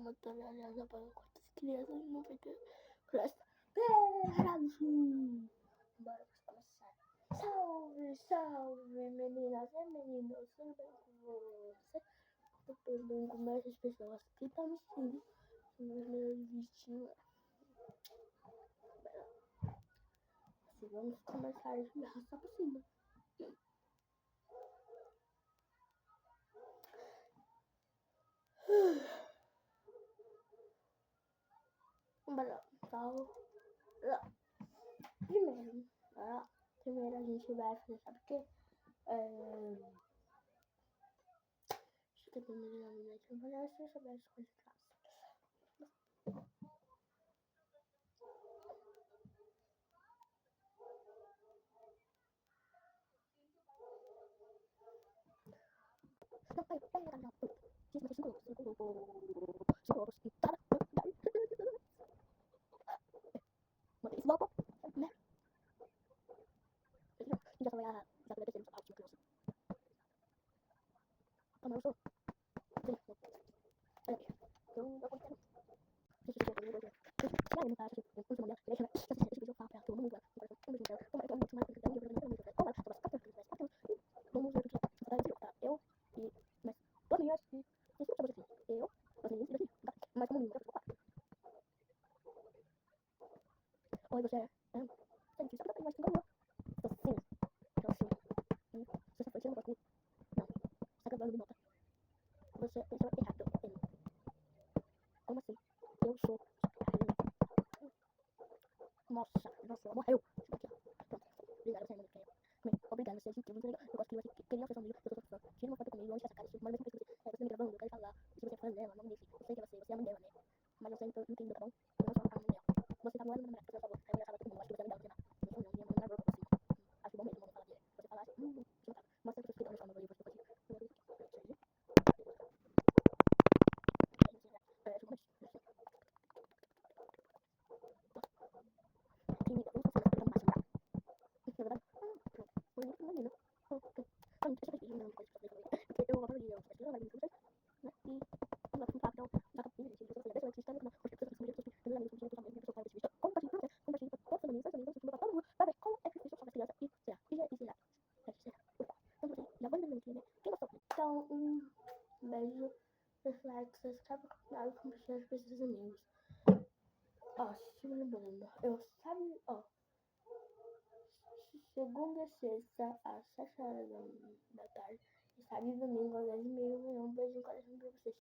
matar aliança para quantas crianças não vai ter festa. Perazinho! Bora começar. Salve, salve, meninas e meninos, tudo bem com você? Tudo bem com essas pessoas que estão me seguindo nos meus vídeos. Assim, vamos começar a arrastar por cima. Bora, primeiro a gente vai fazer, sabe o quê? Acho que tem melhor aqui. Não vai ser sobre as coisas de casa. Não, pai, não. Cinco ovos e tá. Mantém esse logo, né? Já vai a. Já vai descer no sapato, criança. Como eu sou. Olha aqui. Eu vou ter. Oi, você é. Você disse que eu mais que ganhou. Sim. Então, sim. Você foi, você não gostou? Não. Você tá acabando de nota. Você pensou errado. Como assim? Eu sou. Nossa, morreu. Aqui, ó. Pronto. Obrigado, você é muito feio. Obrigado, você é gentil, muito legal. Eu gosto que você queria ser seu amigo, eu sou seu fã. Tira uma foto comigo, onde essa cara, isso, manda mensagem pra você. Você me gravando, eu quero falar. Se você é fã dela, não me deixe. Eu sei que você é a mãe dela, né? Mas eu sei que eu entendo, tá bom? Eu não sou a mãe dela. Você tá no ano do namorado, por favor. É engraçado todo mundo, acho que você é legal, sei lá. Não, minha mãe não é louca assim. Acho bom mesmo, vamos falar dele. Você fala assim, você não tá. Mostra que você fica no livro, você pode. Então, um beijo, like, se inscreve no canal e compartilha com seus amigos. Ó, se lembrando, eu sabe, ó, segunda e sexta às 7 horas da tarde, e sábado e domingo às 10h30, um beijo no coração pra vocês.